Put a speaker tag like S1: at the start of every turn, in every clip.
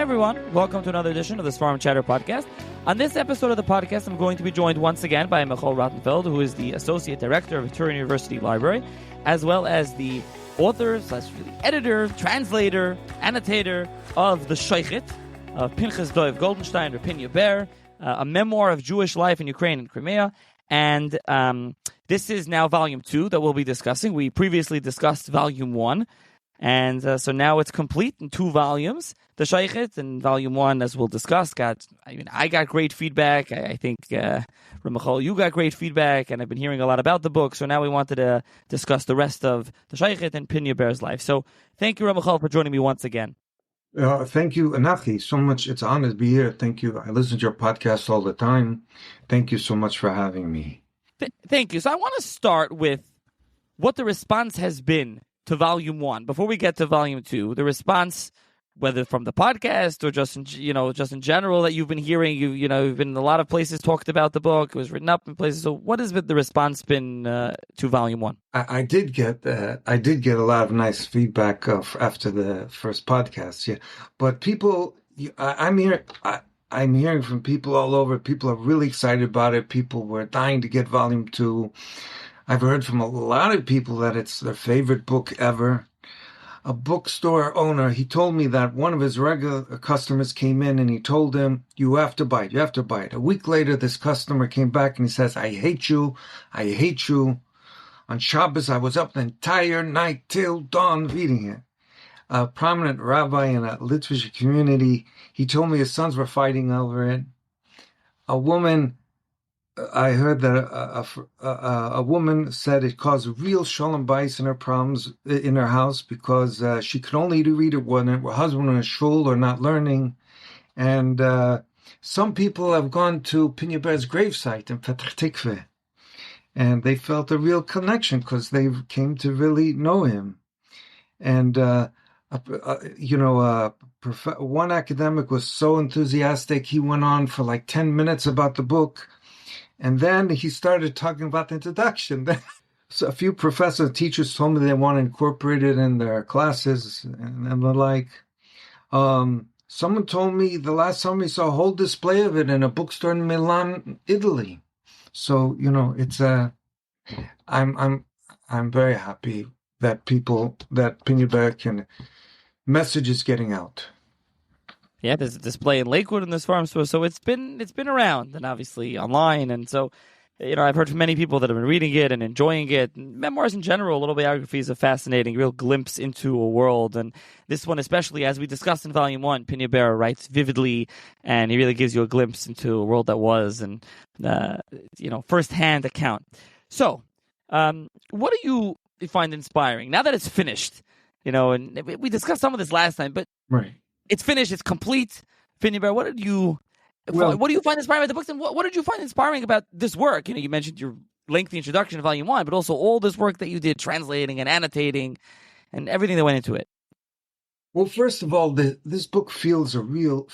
S1: everyone. Welcome to another edition of the Farm Chatter podcast. On this episode of the podcast, I'm going to be joined once again by Michoel, who is the Associate Director of Turin University Library, as well as the author, editor, translator, annotator of the Shochet, of Pinkhes-Dov, Goldenshteyn, Rapin Ber, a memoir of Jewish life in Ukraine and Crimea. And this is now Volume 2 that we'll be discussing. We previously discussed Volume 1. And so now it's complete in 2 volumes. The Shochet in Volume 1, as we'll discuss, I got great feedback. I think, Michoel, you got great feedback, and I've been hearing a lot about the book. So now we wanted to discuss the rest of the Shochet and Pinya Ber's life. So thank you, Michoel, for joining me once again.
S2: Thank you, Anachi, so much. It's an honor to be here. Thank you. I listen to your podcast all the time. Thank you so much for having me.
S1: Thank you. So I want to start with what the response has been to Volume 1. Before we get to Volume 2, the response, whether from the podcast or just in general that you've been hearing, you've been in a lot of places talked about the book. It was written up in places. So what has the response been to Volume 1?
S2: I did get a lot of nice feedback after the first podcast. Yeah, but people, I'm hearing from people all over. People are really excited about it. People were dying to get Volume 2. I've heard from a lot of people that it's their favorite book ever. A bookstore owner, he told me that one of his regular customers came in and he told him, you have to buy it. A week later, this customer came back and he says, I hate you. On Shabbos, I was up the entire night till dawn reading it. A prominent rabbi in a Litvish community, he told me his sons were fighting over it. A woman, I heard that a woman said it caused real shalom bayis in her problems in her house because she could only read it when her husband was in shul or not learning. And some people have gone to Pinya Ber's gravesite in Petach Tikveh, and they felt a real connection because they came to really know him. And one academic was so enthusiastic, he went on for like 10 minutes about the book. And then he started talking about the introduction. So a few professors and teachers told me they want to incorporate it in their classes and the like. Someone told me the last summer he saw a whole display of it in a bookstore in Milan, Italy. So, it's I'm very happy that Pinya Ber message is getting out.
S1: Yeah, there's a display in Lakewood in this farm store, so it's been around, and obviously online, and so I've heard from many people that have been reading it and enjoying it. And memoirs in general, autobiography is a fascinating, real glimpse into a world, and this one especially, as we discussed in Volume 1, Pinya Ber writes vividly, and he really gives you a glimpse into a world that was, and first-hand account. So, what do you find inspiring now that it's finished? And we discussed some of this last time, but
S2: right.
S1: It's finished. It's complete. Pinya Ber, what do you find inspiring about the books, and what did you find inspiring about this work? You mentioned your lengthy introduction to Volume 1, but also all this work that you did, translating and annotating, and everything that went into it.
S2: Well, first of all, this book fills a real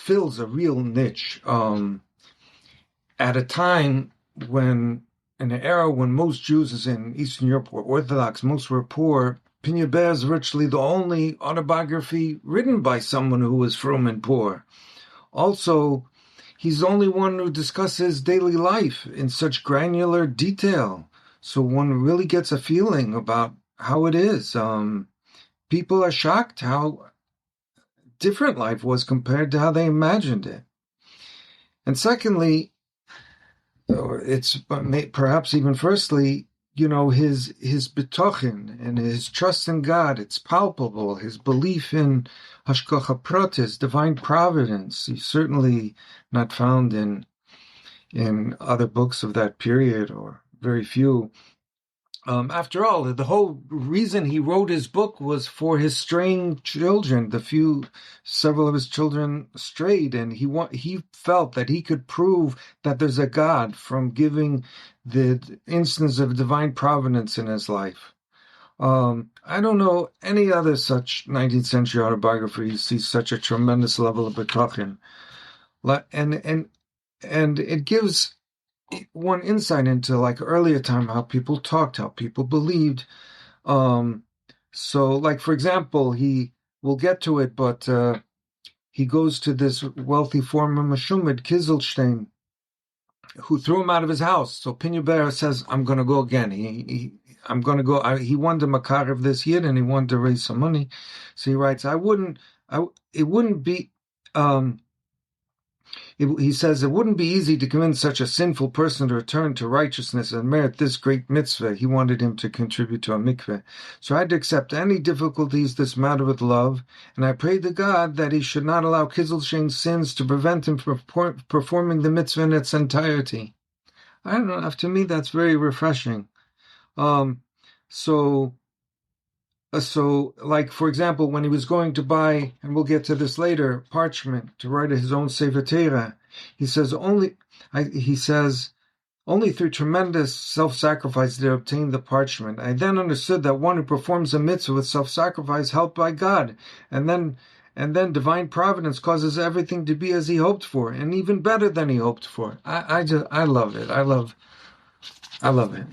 S2: niche. At a time in an era when most Jews in Eastern Europe were Orthodox, most were poor. Pinya Ber is virtually the only autobiography written by someone who was frum and poor. Also, he's the only one who discusses daily life in such granular detail. So one really gets a feeling about how it is. People are shocked how different life was compared to how they imagined it. And secondly, it's perhaps even firstly, his betochen and his trust in God, it's palpable. His belief in hashgacha pratis, divine providence, he's certainly not found in other books of that period, or very few. After all, the whole reason he wrote his book was for his straying children. Several of his children strayed, and he felt that he could prove that there's a God from giving the instance of divine providence in his life. I don't know any other such 19th century autobiography sees such a tremendous level of betochen, and it gives one insight into like earlier time, how people talked, how people believed. So like, for example, we'll get to it, but he goes to this wealthy former Meshumid, Goldenshteyn, who threw him out of his house. So Pinkhes-Dov says, I'm going to go again. I'm going to go. He wanted to makarev this year, and he wanted to raise some money. So he writes, it wouldn't be, he says, it wouldn't be easy to convince such a sinful person to return to righteousness and merit this great mitzvah. He wanted him to contribute to a mikveh. So I had to accept any difficulties this matter with love, and I prayed to God that he should not allow Goldenshteyn's sins to prevent him from performing the mitzvah in its entirety. I don't know. To me, that's very refreshing. So, like, for example, when he was going to buy, and we'll get to this later, parchment to write his own Sefer Torah, he says, only through tremendous self-sacrifice did I obtain the parchment. I then understood that one who performs a mitzvah with self-sacrifice helped by God, and then divine providence causes everything to be as he hoped for, and even better than he hoped for. I love it. I love it.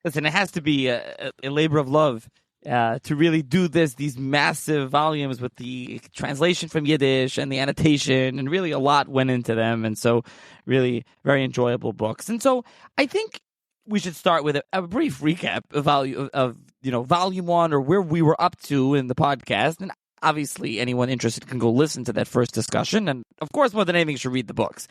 S1: Listen, it has to be a labor of love to really do these massive volumes with the translation from Yiddish and the annotation, and really a lot went into them, and so really very enjoyable books. And so I think we should start with a brief recap of volume 1, or where we were up to in the podcast. And obviously, anyone interested can go listen to that first discussion, and of course, more than anything, you should read the books.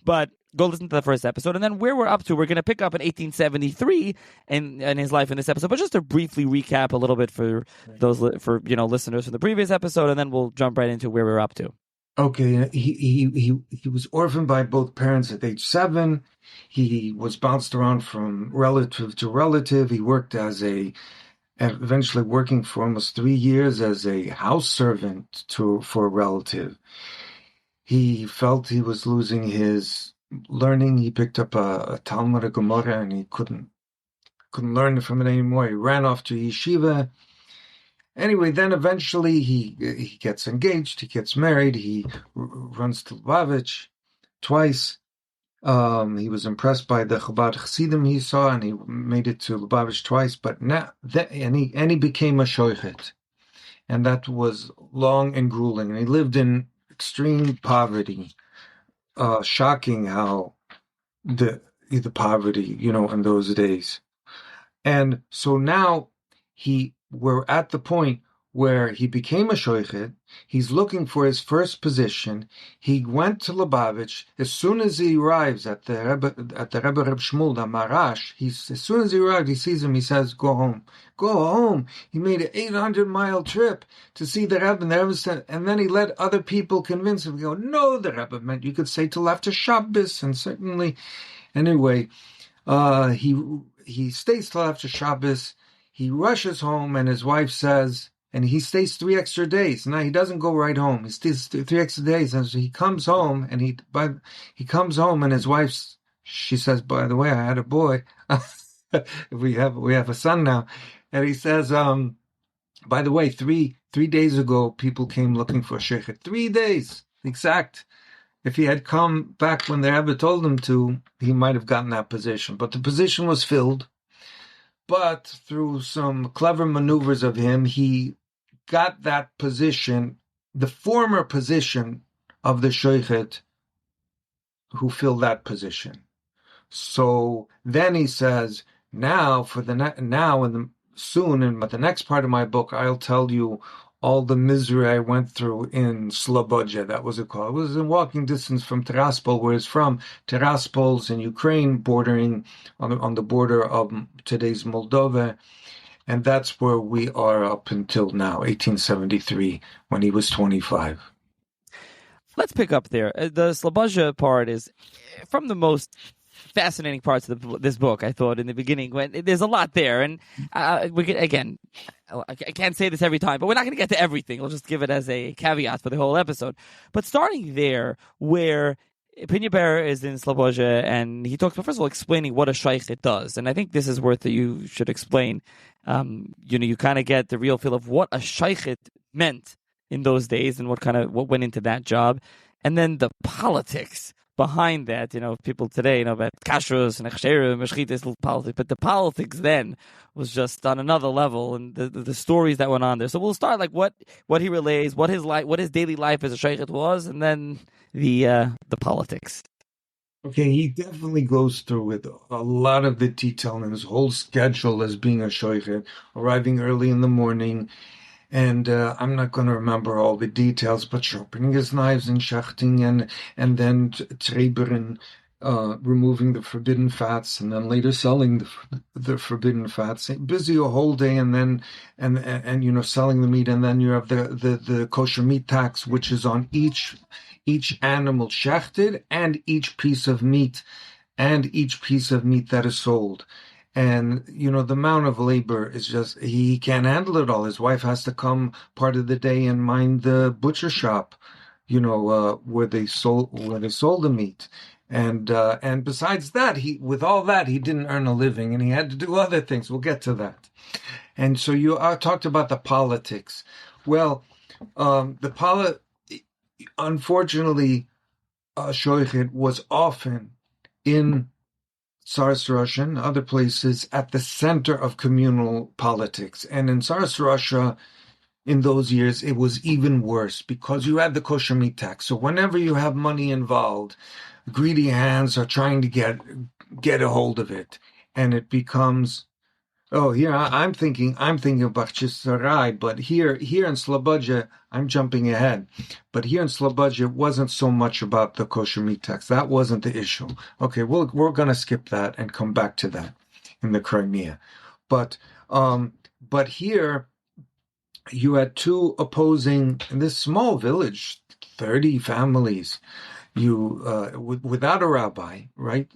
S1: But go listen to the first episode, and then where we're up to, we're going to pick up in 1873 in his life in this episode. But just to briefly recap a little bit for those listeners from the previous episode, and then we'll jump right into where we're up to.
S2: Okay, he was orphaned by both parents at age 7. He was bounced around from relative to relative. He worked eventually working for almost 3 years as a house servant for a relative. He felt he was losing his learning. He picked up a Talmud, a Gemara, and he couldn't learn from it anymore. He ran off to yeshiva. Anyway, then eventually he gets engaged. He gets married. He runs to Lubavitch twice. He was impressed by the Chabad Chassidim he saw, and he made it to Lubavitch twice. But he became a Shochet, and that was long and grueling. And he lived in extreme poverty. Shocking how the poverty, in those days. And so now we're at the point where he became a shochet. He's looking for his first position. He went to Lubavitch. As soon as he arrives at the Rebbe Reb Shmuel, the Marash, as soon as he arrived, he sees him, he says, go home. Go home. He made an 800-mile trip to see the Rebbe, and the Rebbe said, and then he let other people convince him, no, the Rebbe meant you could say till after Shabbos, and certainly, anyway, he stays till after Shabbos. He rushes home, and his wife says, and he stays 3 extra days. Now he doesn't go right home. He stays 3 extra days, and so he comes home, and and his wife, she says, by the way, I had a boy. we have a son now, and he says, by the way, 3 days ago, people came looking for a shochet. 3 days, exact. If he had come back when the Rebbe told him to, he might have gotten that position. But the position was filled. But through some clever maneuvers of him, he got that position, the former position of the shochet who filled that position. So then he says, soon in the next part of my book, I'll tell you all the misery I went through in Slobodja, that was it called. It was in walking distance from Tiraspol, where it's from. Tiraspol's in Ukraine, bordering on the border of today's Moldova. And that's where we are up until now, 1873, when he was 25.
S1: Let's pick up there. The Slobodja part is from the most fascinating parts of this book, I thought, in the beginning. When there's a lot there. And I can't say this every time, but we're not going to get to everything. We'll just give it as a caveat for the whole episode. But starting there, where Pinkhes-Dov is in Slobodja, and he talks about, first of all, explaining what a shochet does. And I think this is worth that you should explain. You kind of get the real feel of what a shochet meant in those days and what went into that job. And then the politics behind that. People today know about kashrus and echsherim, meshchitis, politics, but the politics then was just on another level, and the stories that went on there. So we'll start like what he relays, what his daily life as a shochet was, and then the politics.
S2: Okay, he definitely goes through with a lot of the detail in his whole schedule as being a shochet, arriving early in the morning. And I'm not going to remember all the details, but sharpening his knives and shachting and then treberen, removing the forbidden fats, and then later selling the forbidden fats. Busy a whole day, and then and selling the meat, and then you have the kosher meat tax, which is on each animal shechted and each piece of meat that is sold. And, the amount of labor is just, he can't handle it all. His wife has to come part of the day and mind the butcher shop, where they sold the meat. And besides that, with all that, he didn't earn a living and he had to do other things. We'll get to that. And so you talked about the politics. Well, unfortunately, Shochet was often in Tsarist Russia and other places at the center of communal politics. And in Tsarist Russia, in those years, it was even worse because you had the kosher meat tax. So whenever you have money involved, greedy hands are trying to get a hold of it. And it becomes, here I'm thinking of Bakhchisarai, but here in Slobodja, I'm jumping ahead. But here in Slobodja, it wasn't so much about the kosher meat tax. That wasn't the issue. Okay, we're going to skip that and come back to that in the Crimea. But here you had two opposing, in this small village, 30 families. Without a rabbi, right?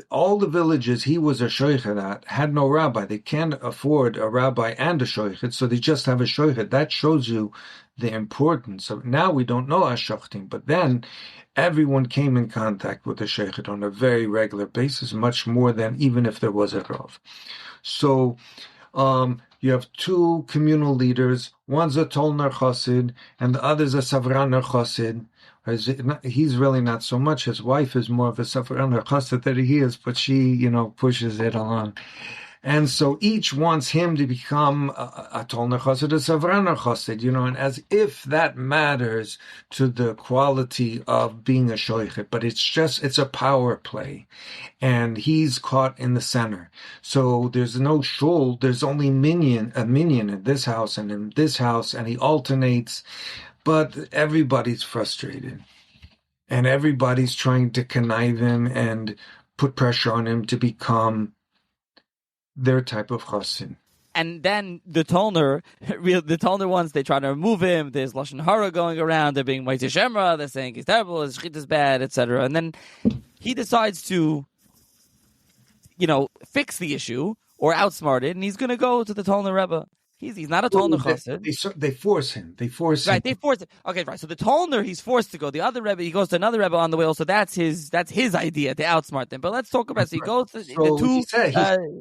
S2: All the villages he was a shochet at had no rabbi. They can't afford a rabbi and a shochet, so they just have a shochet. That shows you the importance of. Now we don't know ashachtim, but then everyone came in contact with the shochet on a very regular basis, much more than even if there was a rav. So you have two communal leaders. One's a Tolner Chassid, and the other's a Savraner Chassid. He's really not so much. His wife is more of a Savraner Chassid than he is, but she, pushes it along. And so each wants him to become a Tolner Chassid, a Savraner Chassid, and as if that matters to the quality of being a shochet, but it's a power play. And he's caught in the center. So there's no shul, there's only a minyan in this house and in this house, and he alternates. But everybody's frustrated, and everybody's trying to connive him and put pressure on him to become their type of chassid.
S1: And then the Tolner ones, they try to remove him. There's Lashon Hara going around. They're being Moitei Shemra. They're saying he's terrible, his shchit is bad, etc. And then he decides to, fix the issue or outsmart it, and he's going to go to the Tolner Rebbe. He's not a Tolner Chassid.
S2: They force him. They force him.
S1: Right, they force it. Okay, right. So the Tolner, he's forced to go. The other Rebbe, he goes to another Rebbe on the way. Also, that's his idea to outsmart them. But let's talk about. So he goes to the two.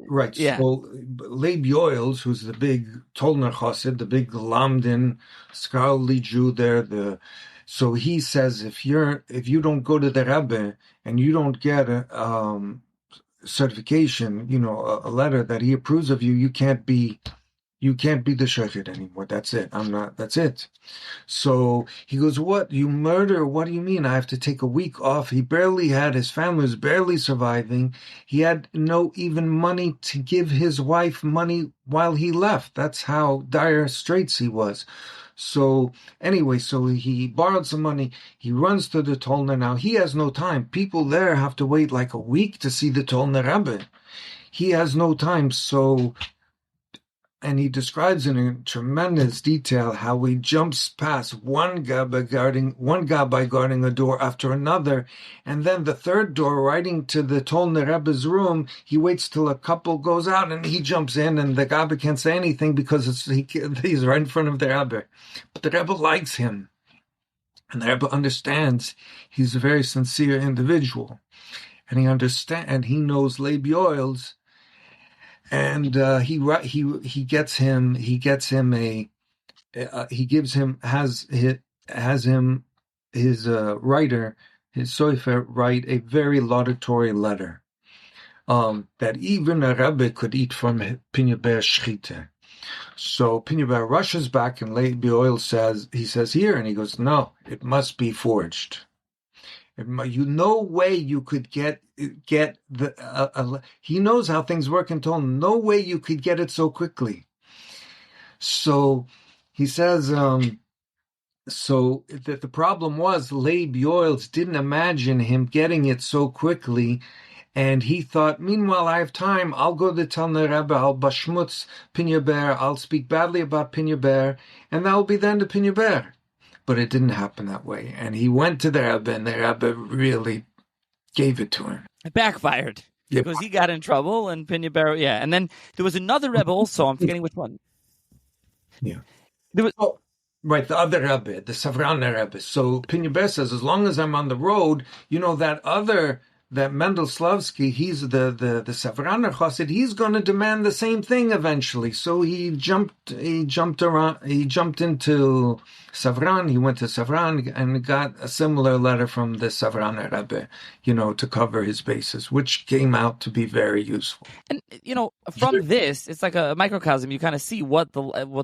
S2: Right. Yeah. So Leib Yoels, who's the big Tolner Chassid, the big Lamdin scholarly Jew there. So he says if you don't go to the Rebbe and you don't get a certification, a letter that he approves of you, you can't be the shochet anymore. That's it. That's it. So he goes, what? You murder? What do you mean? I have to take a week off. His family was barely surviving. He had no even money to give his wife money while he left. That's how dire straits he was. So anyway, he borrowed some money. He runs to the Tolner. Now he has no time. People there have to wait like a week to see the Tolner Rebbe. He has no time. And he describes in tremendous detail how he jumps past one gabbai guarding a door after another, and then the third door, riding to the Tolner Rebbe's room, he waits till a couple goes out, and he jumps in, and the gabbai can't say anything because he's right in front of the Rebbe. But the Rebbe likes him, and the Rebbe understands he's a very sincere individual, and he knows Leib Yoels. And he gives him his writer, his Sofer, write a very laudatory letter that even a Rebbe could eat from Pinkhes-Dov Shochet. So Pinkhes-Dov rushes back, and Michoel says, here, and he goes, no, it must be forged. No way you could get the. He knows how things work and told him, no way you could get it so quickly. So he says, so that the problem was Leib Yoels didn't imagine him getting it so quickly. And he thought, meanwhile, I have time. I'll go to Talmud Rebbe, I'll bashmutz Pinkhes-Dov, I'll speak badly about Pinkhes-Dov, and that will be the end of Pinkhes-Dov. But it didn't happen that way. And he went to the Rebbe, and the Rebbe really gave it to him.
S1: It backfired.
S2: Yep.
S1: Because he got in trouble, and Pinkhes-Dov, yeah. And then there was another Rebbe also, I'm forgetting which one.
S2: Yeah.
S1: There was...
S2: Right, the other Rebbe, the Savraner Rebbe. So Pinkhes-Dov says, as long as I'm on the road, that Mendel Slavsky, he's the Savraner Chassid, he's going to demand the same thing eventually. So he jumped into Savran, he went to Savran and got a similar letter from the Savraner Rebbe, to cover his bases, which came out to be very useful.
S1: And, from this, it's like a microcosm. You kind of see what the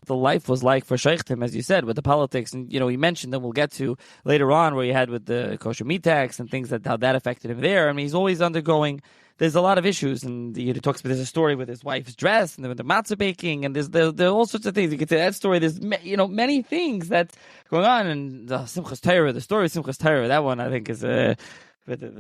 S1: life was like for Shochet, as you said, with the politics. And, he mentioned that we'll get to later on where he had with the kosher meat tax and things how that affected him there. I mean, he's always undergoing, there's a lot of issues. And he talks about, there's a story with his wife's dress and the matzah baking, and there are all sorts of things. You could say that story, there's, many things that's going on. And Simchas Torah, the story of Simchas Torah, that one I think is the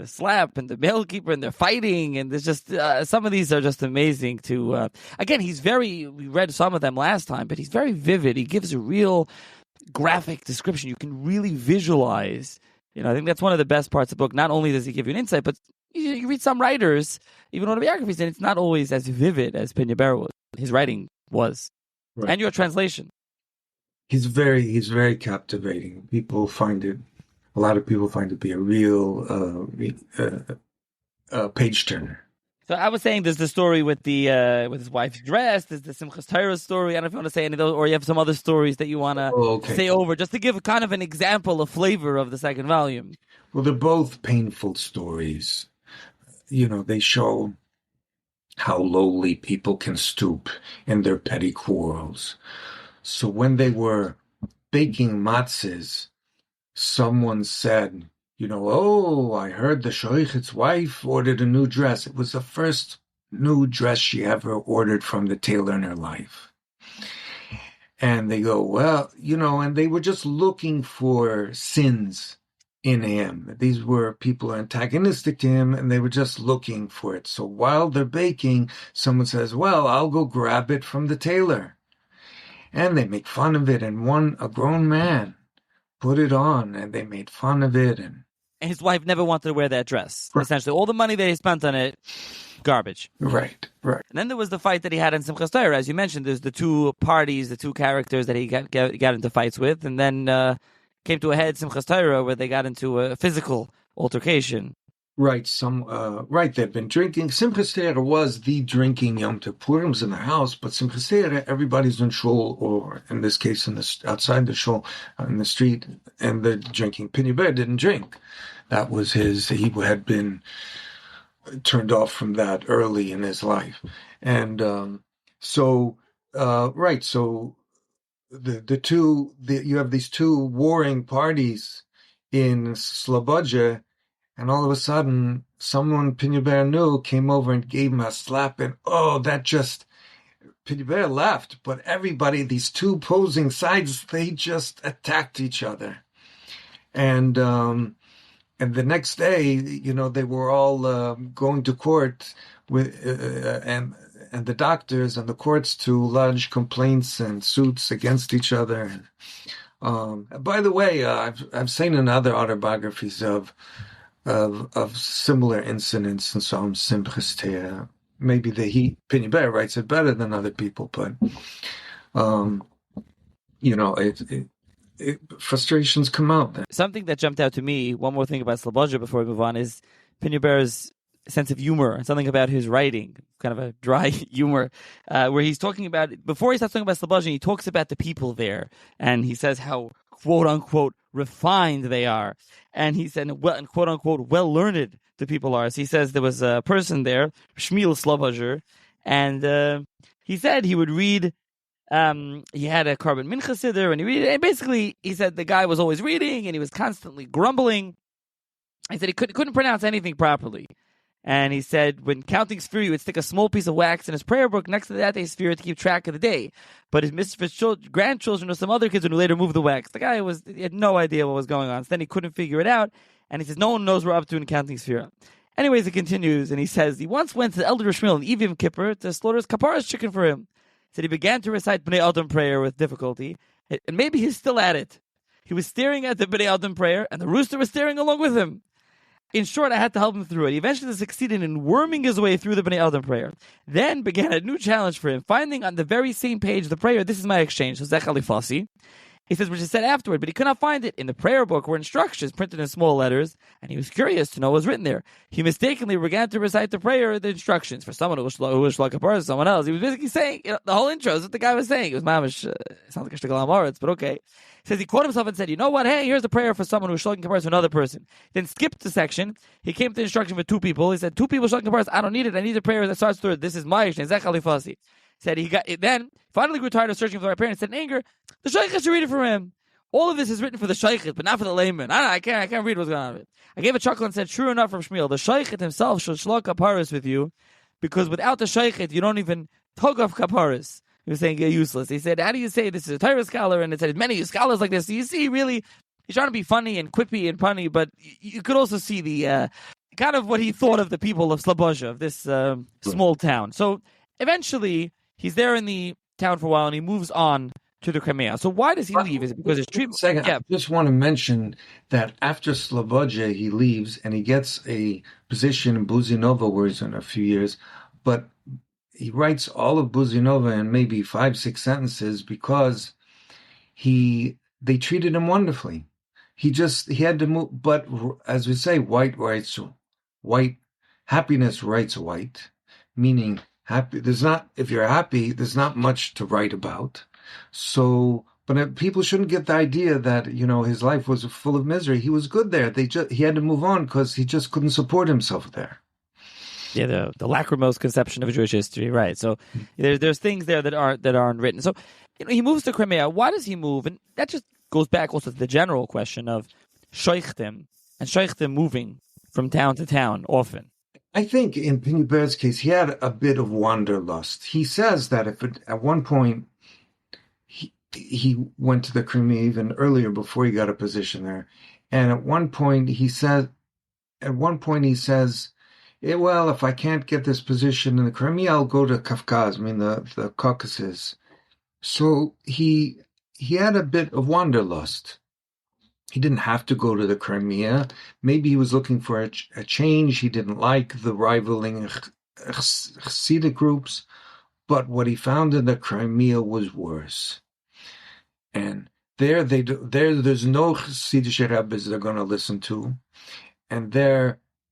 S1: slap and the mailkeeper and they're fighting, and there's just some of these are just amazing to again, we read some of them last time, but he's very vivid. He gives a real graphic description. You can really visualize. I think that's one of the best parts of the book. Not only does he give you an insight, but you read some writers, even autobiographies, and it's not always as vivid as Pinkhes-Dov was. His writing was, right. And your translation.
S2: He's very captivating. A lot of people find it to be a real page turner.
S1: So I was saying there's the story with with his wife's dress. There's the Simchas Torah story. I don't know if you want to say any of those, or you have some other stories that you want to say over, just to give kind of an example, a flavor of the second volume.
S2: Well, they're both painful stories. They show how lowly people can stoop in their petty quarrels. So when they were baking matzahs, someone said, I heard the Shochet's wife ordered a new dress. It was the first new dress she ever ordered from the tailor in her life. And they go, well, and they were just looking for sins in him. These were people antagonistic to him, and they were just looking for it. So while they're baking, someone says, well, I'll go grab it from the tailor. And they make fun of it, and a grown man put it on, and they made fun of it. And
S1: his wife never wanted to wear that dress.
S2: Right.
S1: Essentially, all the money that he spent on it, garbage.
S2: Right.
S1: And then there was the fight that he had in Simchas Torah. As you mentioned, there's the two parties, the two characters that he got into fights with, and then came to a head Simchas Torah where they got into a physical altercation.
S2: Right. They've been drinking. Simchas Torah was the drinking Yom Tov. Purim's in the house, but Simchas Torah, everybody's in shul, or in this case, outside the shul, in the street, and they're drinking. Pinkhes-Dov didn't drink. That was he had been turned off from that early in his life. And so you have these two warring parties in Slobodja. And all of a sudden, someone Pinkhes-Dov knew came over and gave him a slap. And Pinkhes-Dov left. But everybody, these two opposing sides, they just attacked each other. And the next day, they were all going to court with and the doctors and the courts to lodge complaints and suits against each other. By the way, I've seen in other autobiographies of similar incidents and so on, Simchas Torah. Maybe Pinkhes-Dov writes it better than other people, but frustrations come out.
S1: Something that jumped out to me, one more thing about Slobodja before we move on, is Pinkhes-Dov's sense of humor and something about his writing, kind of a dry humor, where he's talking about, before he starts talking about Slobodja, he talks about the people there, and he says how quote unquote refined they are. And he said, well, and quote unquote, well learned the people are. So he says there was a person there, Shmuel Slobozer, and he said he would read. He had a carbon mincha siddur, and he read it. And basically, he said the guy was always reading, and he was constantly grumbling. He said he couldn't pronounce anything properly. And he said when counting sphere, he would stick a small piece of wax in his prayer book next to that day's sphere to keep track of the day. But his misfit grandchildren or some other kids would later move the wax. The guy he had no idea what was going on. So then he couldn't figure it out. And he says, no one knows what we're up to in counting sphere. Anyways, it continues, and he says he once went to the elder Shmuel in Yom Kippur to slaughter his kapara's chicken for him. He said he began to recite Bnei Adam prayer with difficulty, and maybe he's still at it. He was staring at the Bnei Adam prayer, and the rooster was staring along with him. In short, I had to help him through it. He eventually succeeded in worming his way through the Bnei Adam prayer. Then began a new challenge for him, finding on the very same page the prayer, this is my exchange, so Zech Alifasi. He says, which is said afterward, but he could not find it. In the prayer book were instructions printed in small letters, and he was curious to know what was written there. He mistakenly began to recite the prayer, the instructions, for someone who was like a person, someone else. He was basically saying, the whole intro is what the guy was saying. It was mamish, sounds like a shtickle amoritz, but okay. He says he quoted himself and said, you know what, hey, here's the prayer for someone who's shloking kaparas to another person. Then skipped the section. He came to the instruction for two people. He said, two people shloking kaparas, I don't need it. I need a prayer that starts with, this is my exchange, Zech Alifasi. Said he got it, then finally grew tired of searching for the right prayer and said in anger, the shaykhah should read it for him. All of this is written for the shaykhit, but not for the layman. I can't read what's going on with it. I gave a chuckle and said, true enough from Shmuel, the shaykhit himself should shlok kaparas with you, because without the shaykhit, you don't even tug off kaparas. He was saying you're useless. He said, how do you say this is a Torah scholar? And it said, many scholars like this. So you see, really, he's trying to be funny and quippy and punny, but you could also see the kind of what he thought of the people of Slobozha, of this small town. So eventually, he's there in the town for a while, and he moves on to the Crimea. So why does he leave? Is it because his treatment?
S2: Second, I just want to mention that after Slobodja, he leaves and he gets a position in Buzinova, where he's in a few years, but he writes all of Buzinova in maybe 5-6 sentences because they treated him wonderfully. He had to move, but as we say, white writes white, happiness writes white, meaning happy. If you're happy, there's not much to write about. So, but people shouldn't get the idea that, his life was full of misery. He was good there. He had to move on because he just couldn't support himself there.
S1: Yeah, the lachrymose conception of Jewish history, right? So there's things there that aren't written. So he moves to Crimea. Why does he move? And that just goes back also to the general question of shoichtim and shoichtim moving from town to town often.
S2: I think in Pinkhes-Dov's case, he had a bit of wanderlust. He says that at one point he went to the Crimea even earlier before he got a position there, and at one point he says, well, if I can't get this position in the Crimea, I'll go to Kafkaz, the Caucasus. So he had a bit of wanderlust. He didn't have to go to the Crimea. Maybe he was looking for a change. He didn't like the rivaling Hasidic groups, but what he found in the Crimea was worse. And there's no Hasidic rabbis they're going to listen to, and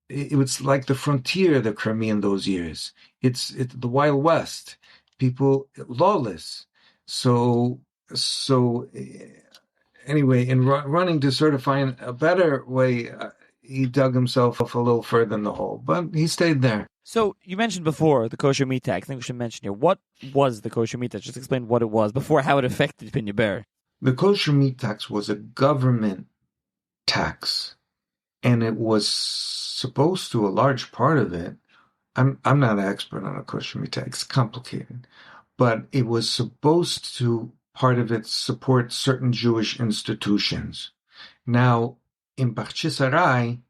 S2: it was like the frontier of the Crimea in those years. It's the Wild West. People lawless. So anyway, in running to sort of find a better way, he dug himself a little further in the hole, but he stayed there.
S1: So you mentioned before the kosher meat tax. I think we should mention here, what was the kosher meat tax? Just explain what it was before, how it affected Pinkhes-Dov.
S2: The kosher meat tax was a government tax, and it was supposed to, a large part of it, I'm not an expert on a kosher meat tax, it's complicated, but it was supposed to, part of it, support certain Jewish institutions. Now, in Bakhchisarai,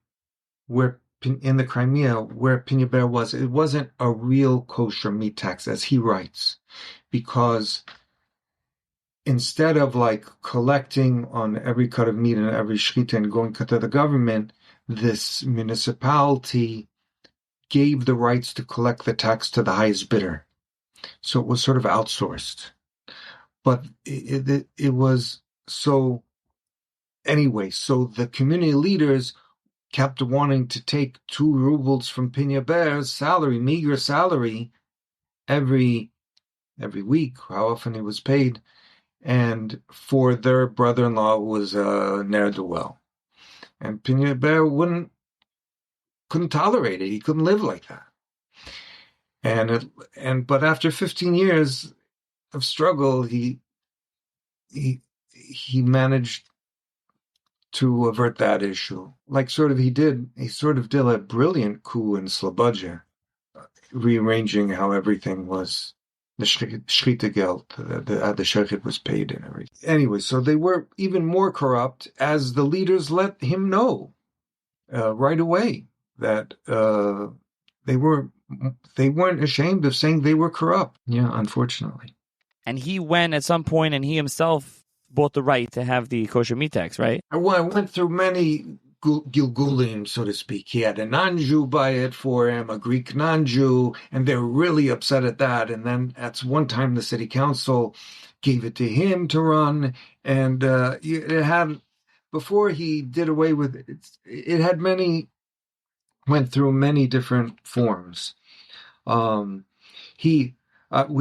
S2: in the Crimea, where Pinkhes-Dov was, it wasn't a real kosher meat tax, as he writes, because instead of collecting on every cut of meat and every shechita and going to the government, this municipality gave the rights to collect the tax to the highest bidder. So it was sort of outsourced. But it was so... Anyway, so the community leaders kept wanting to take 2 rubles from Pinkhes-Dov's salary, meager salary, every week, how often he was paid, and for their brother-in-law who was a ne'er-do-well. And Pinkhes-Dov couldn't tolerate it. He couldn't live like that. But after 15 years of struggle, he managed to avert that issue. He sort of did a brilliant coup in Slobodja, rearranging how everything was, the Shochet geld, the Shochet was paid and everything. Anyway, so they were even more corrupt as the leaders let him know right away that they weren't ashamed of saying they were corrupt. Yeah, unfortunately.
S1: And he went at some point, and he himself bought the right to have the kosher meat tax, right?
S2: I went through many Gilgulim, so to speak. He had a non-Jew buy it for him, a Greek non-Jew, and they were really upset at that. And then at one time, the city council gave it to him to run, and it had, before he did away with it, it had went through many different forms. We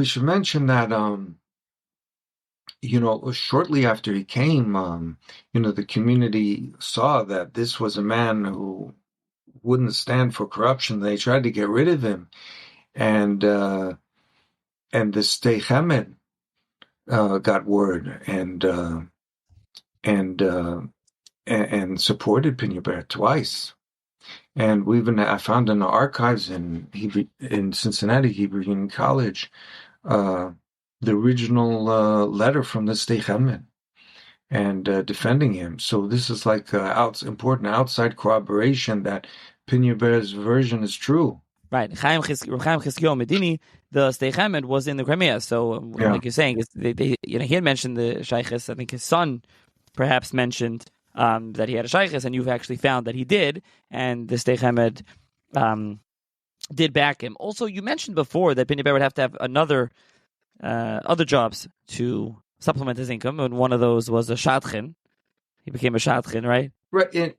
S2: should mention that, shortly after he came, the community saw that this was a man who wouldn't stand for corruption. They tried to get rid of him, and the Stei Chemed got word and supported Pinkhes-Dov twice. And I found in the archives in Cincinnati Hebrew Union College the original letter from the Stei Chemed and defending him. So this is like important outside corroboration that Pinkhes-Dov's version is true.
S1: Right. Chaim Chizkiyahu Medini, the Stei Chemed, was in the Crimea. So, like you're saying, he had mentioned the shaykhs. I think his son perhaps mentioned that he had a shaykhs, and you've actually found that he did, and the Stei Chemed did back him. Also, you mentioned before that Pinkhes-Dov would have to have other jobs to supplement his income, and one of those was a shadchan. He became a shadchan, right?
S2: Right.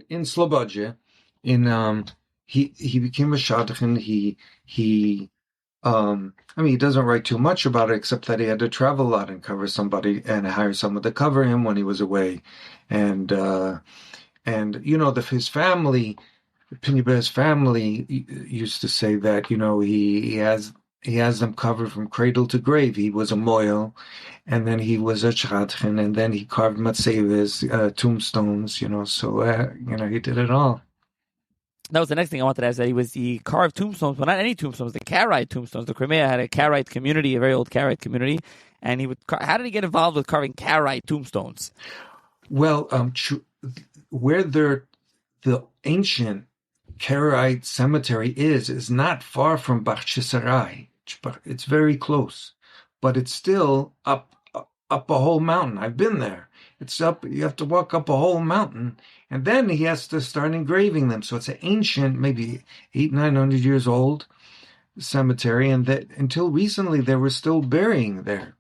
S2: In Slobodja, he became a shadchan. He doesn't write too much about it, except that he had to travel a lot and cover somebody and hire someone to cover him when he was away, and his family, Pinkhes-Dov's family, used to say that he has them covered from cradle to grave. He was a moil, and then he was a shadchan, and then he carved matzeves, tombstones. So he did it all.
S1: That was the next thing I wanted to ask. That he carved tombstones, but not any tombstones. The Karaite tombstones. The Crimea had a Karaite community, a very old Karaite community, and how did he get involved with carving Karaite tombstones?
S2: Well, where the ancient Karaite cemetery is not far from Bakhchisarai. It's very close, but it's still up a whole mountain. I've been there. It's up. You have to walk up a whole mountain, and then he has to start engraving them. So it's an ancient, maybe 800-900 years old cemetery, and that until recently they were still burying there.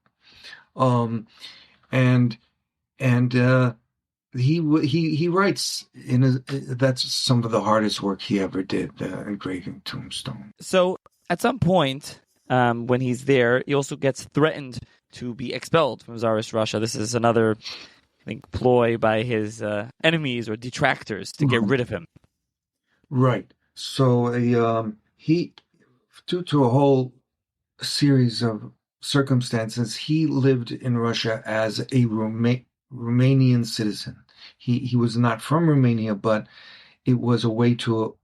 S2: He writes that's some of the hardest work he ever did, engraving tombstone.
S1: So at some point, when he's there, he also gets threatened to be expelled from Tsarist Russia. This is another, I think, ploy by his enemies or detractors to get rid of him.
S2: Right. So he, due to a whole series of circumstances, he lived in Russia as a Romanian citizen. He was not from Romania, but it was a way to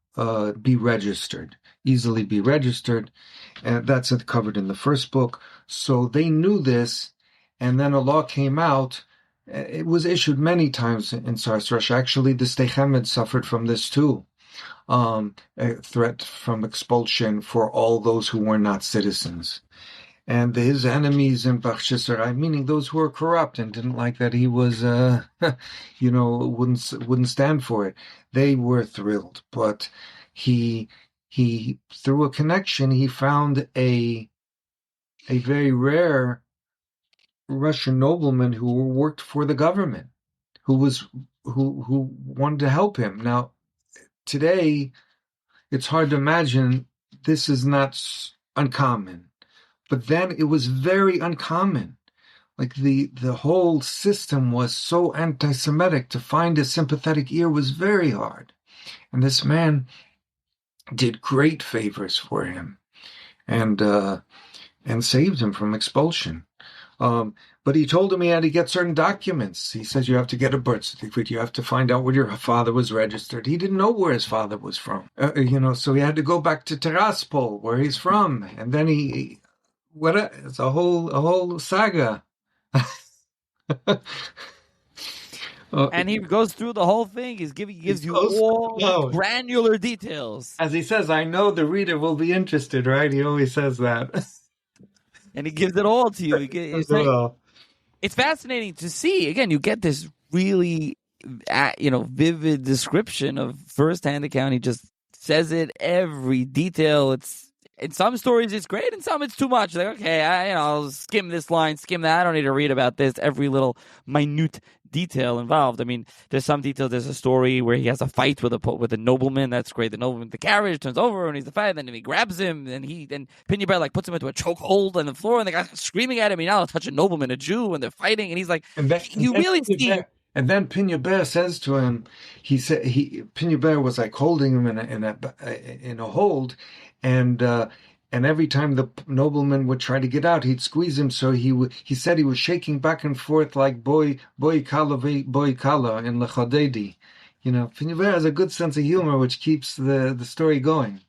S2: be registered, easily be registered. And that's covered in the first book. So they knew this, and then a law came out. It was issued many times in Tsarist Russia. Actually, the Stei Chemed suffered from this too. A threat from expulsion for all those who were not citizens. And his enemies in Bakhchisarai, meaning those who were corrupt and didn't like that he was, wouldn't stand for it, they were thrilled. But he through a connection, he found a very rare Russian nobleman who worked for the government, who wanted to help him. Now, today, it's hard to imagine. This is not uncommon. But then it was very uncommon. like the whole system was so anti-Semitic. To find a sympathetic ear was very hard. And this man did great favors for him and saved him from expulsion. Um, but he told him he had to get certain documents. He says you have to get a birth certificate. You have to find out where your father was registered. He didn't know where his father was from, so he had to go back to Tiraspol, where he's from, and then it's a whole saga.
S1: And he goes through the whole thing. He gives you all granular details.
S2: As he says, I know the reader will be interested, right? He always says that.
S1: And he gives it all to you. It's fascinating to see. Again, you get this really, vivid description of firsthand account. He just says it, every detail. In some stories it's great, in some it's too much. Like, okay, I'll skim this line, skim that. I don't need to read about this. Every little minute detail involved. I mean, there's some detail. There's a story where he has a fight with a nobleman. That's great. The nobleman, the carriage turns over and he's the fight. And then he grabs him, and Pinkhes-Dov puts him into a chokehold on the floor, and the guy's screaming at him. Now I'll touch a nobleman, a Jew, and they're fighting. And he's like, you really see.
S2: And then Pinkhes-Dov says to him, Pinkhes-Dov was like holding him in a hold, and every time the nobleman would try to get out, he'd squeeze him. So he said he was shaking back and forth like boy kala in Lechodedi. Pinkhes-Dov has a good sense of humor, which keeps the story going.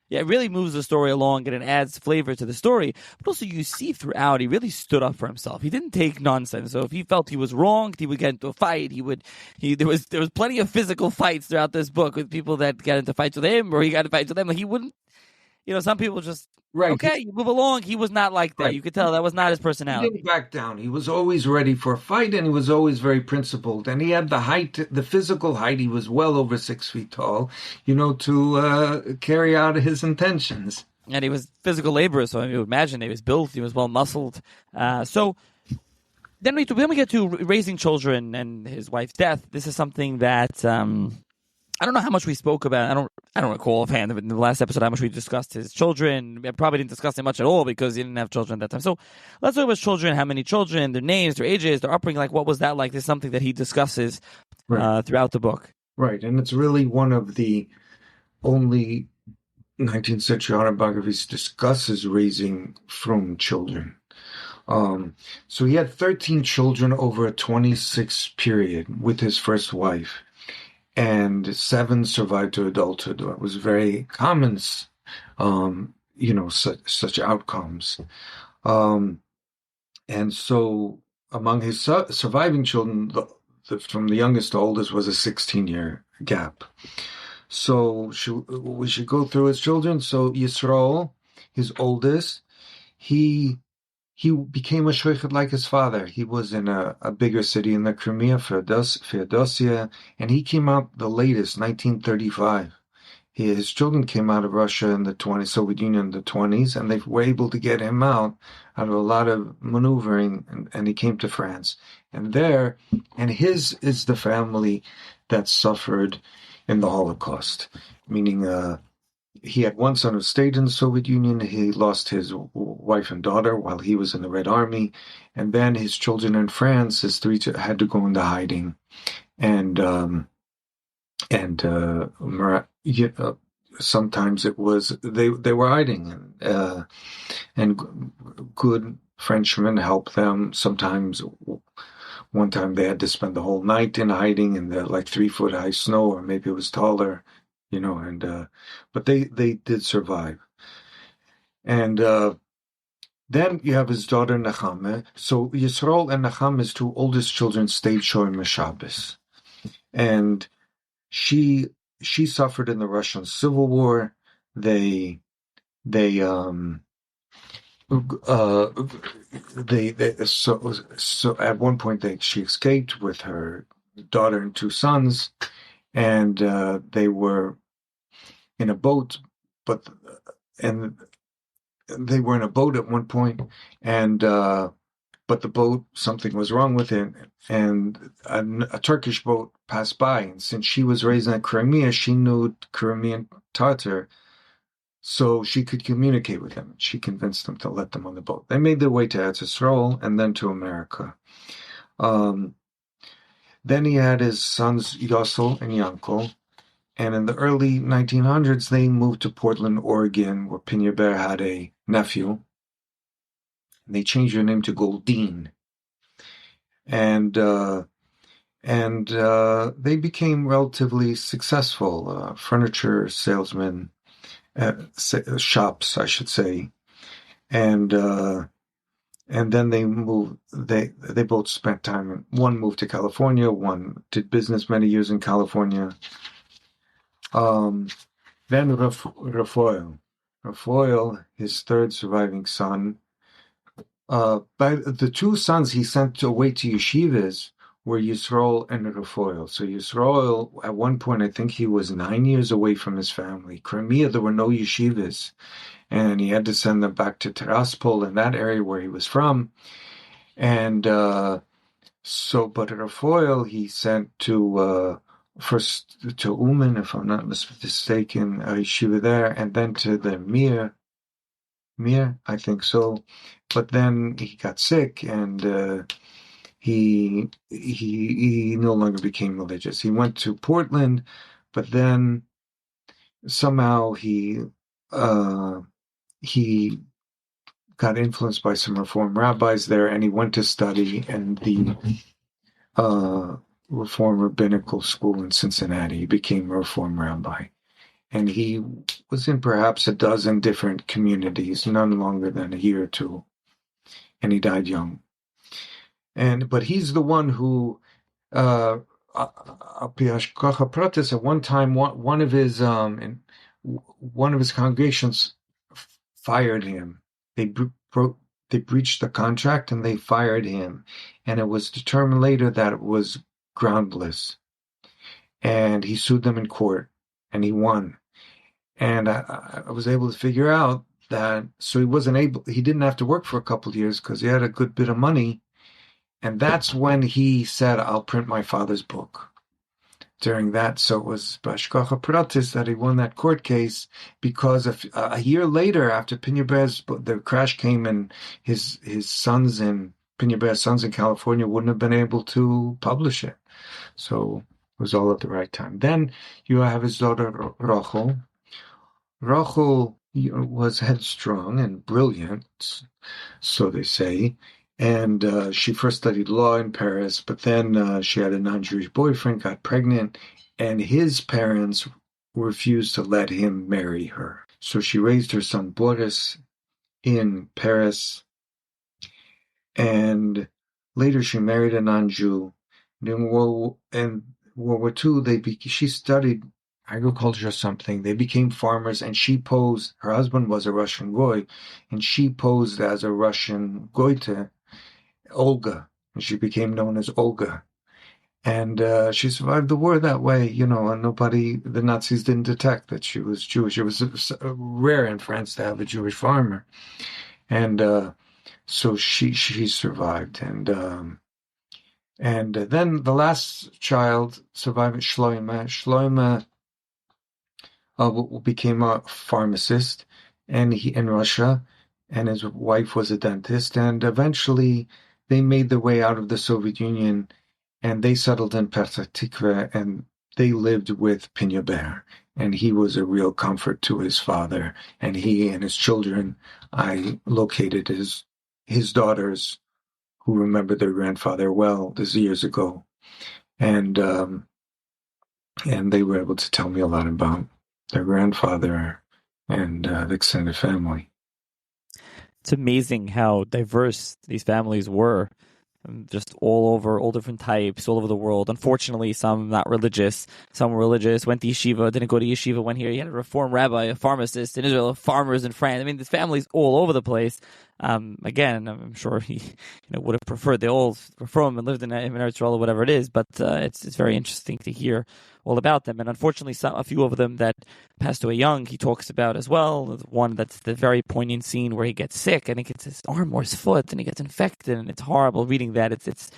S1: Yeah, it really moves the story along and it adds flavor to the story. But also you see throughout, he really stood up for himself. He didn't take nonsense. So if he felt he was wronged, he would get into a fight. There was plenty of physical fights throughout this book with people that got into fights with him, or he got into fights with them. Like, he wouldn't, some people just, okay, you move along. He was not like that. Right. You could tell that was not his personality.
S2: He didn't back down. He was always ready for a fight, and he was always very principled. And he had the height, the physical height. He was well over 6 feet tall, to carry out his intentions.
S1: And he was physical laborer, so you imagine he was built. He was well muscled. So then we get to raising children and his wife's death. This is something that I don't know how much we spoke about. I don't recall offhand in the last episode how much we discussed his children. I probably didn't discuss it much at all because he didn't have children at that time. So let's talk about children, how many children, their names, their ages, their upbringing. Like, what was that like? This is something that he discusses throughout the book.
S2: Right, and it's really one of the only 19th century autobiographies discusses raising from children. So he had 13 children over a 26 period with his first wife. And 7 survived to adulthood. It was very common, such outcomes. And so among his surviving children, from the youngest to oldest was a 16-year gap. So we should go through his children. So Yisrael, his oldest, he became a shochet like his father. He was in a bigger city in the Crimea, Feodosia, and he came out the latest, 1935. His children came out of Russia in the Soviet Union in the 20s, and they were able to get him out of a lot of maneuvering, and he came to France. And his is the family that suffered in the Holocaust, meaning he had one son who stayed in the Soviet Union. He lost his wife and daughter while he was in the Red Army. And then his children in France, his 3 had to go into hiding. And sometimes it was, they were hiding. And good Frenchmen helped them. Sometimes, one time they had to spend the whole night in hiding in the 3-foot high snow, or maybe it was taller. But they did survive. And then you have his daughter Nechama. So Yisrael and Nechama's 2 oldest children stayed Shomer Shabbos. And she suffered in the Russian Civil War. So at one point she escaped with her daughter and 2 sons, and they were in a boat, but they were in a boat at one point, and but the boat, something was wrong with it, and a Turkish boat passed by, and since she was raised in Crimea, she knew Crimean Tatar so she could communicate with them. She convinced them to let them on the boat. They made their way to Eretz Yisrael and then to America. Um, then he had his sons Yossel and Yankel, and in the early 1900s, they moved to Portland, Oregon, where Pinkhes-Dov had a nephew. They changed their name to Goldenshteyn, and they became relatively successful furniture salesmen, shops, I should say, and then they moved. They both spent time. One moved to California. One did business many years in California. Then Raphael, his third surviving son. By the two sons he sent away to yeshivas were Yisrael and Raphael. So Yisrael, at one point, I think he was 9 years away from his family. Crimea, there were no yeshivas, and he had to send them back to Tiraspol in that area where he was from. And but Raphael he sent to first to Uman, if I'm not mistaken, yeshiva there, and then to the Mir, I think so. But then he got sick, and he no longer became religious. He went to Portland, but then somehow he got influenced by some Reform rabbis there, and he went to study in the Reform Rabbinical School in Cincinnati. He became a Reform rabbi. And he was in perhaps a dozen different communities, none longer than a year or two. And he died young. But he's the one who, at one time, one of his congregations fired him. They breached the contract and they fired him. And it was determined later that it was groundless. And he sued them in court, and he won. And I was able to figure out that, so he didn't have to work for a couple of years because he had a good bit of money. And that's when he said, I'll print my father's book. During that, so it was Bashkacha Pratis that he won that court case, because a year later, after Pinkhes-Dov's, the crash came, and his sons in Pinkhes-Dov's sons in California wouldn't have been able to publish it. So it was all at the right time. Then you have his daughter Rachel. Rachel was headstrong and brilliant, so they say, and she first studied law in Paris, but then she had a non-Jewish boyfriend, got pregnant, and his parents refused to let him marry her. So she raised her son Boris in Paris, and later she married a non-Jew. In World War II, she studied agriculture or something. They became farmers, and her husband was a Russian goy, and she posed as a Russian goite, Olga, and she became known as Olga. And she survived the war that way, and the Nazis didn't detect that she was Jewish. It was rare in France to have a Jewish farmer. And so she survived. And then the last child survived, Shloime. Shloime became a pharmacist, and he in Russia, and his wife was a dentist, and eventually they made their way out of the Soviet Union, and they settled in Petah Tikva, and they lived with Pinkhes-Dov, and he was a real comfort to his father, and he and his children. I located his daughters, who remember their grandfather well, this years ago, and they were able to tell me a lot about their grandfather and the extended family.
S1: It's amazing how diverse these families were, just all over, all different types, all over the world. Unfortunately, some not religious, some were religious, went to yeshiva, didn't go to yeshiva, went here. You had a Reform rabbi, a pharmacist in Israel, farmers in France. I mean, this family's all over the place. Again, I'm sure he would have preferred they all were from and lived in Eretz Yisrael or whatever it is, but it's very interesting to hear all about them. And unfortunately, a few of them that passed away young, he talks about as well. One that's the very poignant scene where he gets sick and he gets his arm or his foot and he gets infected, and it's horrible reading that. It's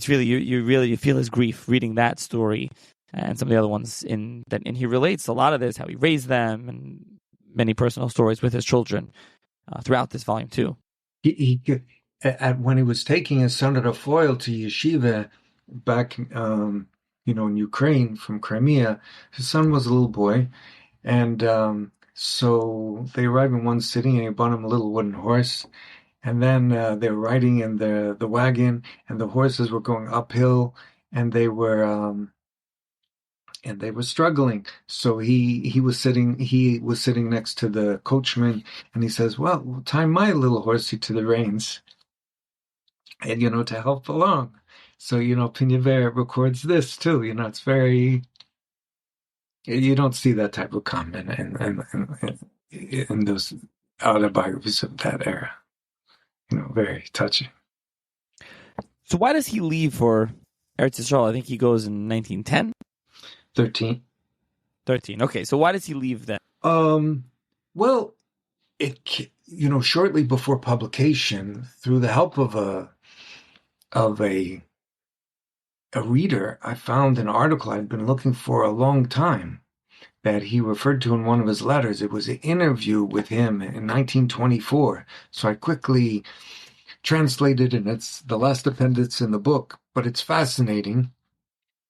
S1: really you feel his grief reading that story, and some of the other ones and he relates a lot of this, how he raised them, and many personal stories with his children throughout this volume too.
S2: When he was taking his son at a foil to yeshiva back, in Ukraine from Crimea, his son was a little boy, and so they arrived in one city, and he bought him a little wooden horse, and then they were riding in the wagon, and the horses were going uphill, and they were struggling. So he was sitting next to the coachman, and he says, "Well, tie my little horsey to the reins, and to help along." So Pinkhes-Dov records this too. It's very, you don't see that type of comment in those autobiographies of that era. Very touching.
S1: So why does he leave for Eretz Yisrael? I think he goes in 1910.
S2: 13.
S1: Okay, so why does he leave then?
S2: Well, shortly before publication, through the help of a reader, I found an article I'd been looking for a long time that he referred to in one of his letters. It was an interview with him in 1924. So I quickly translated, and it's the last appendix in the book, but it's fascinating.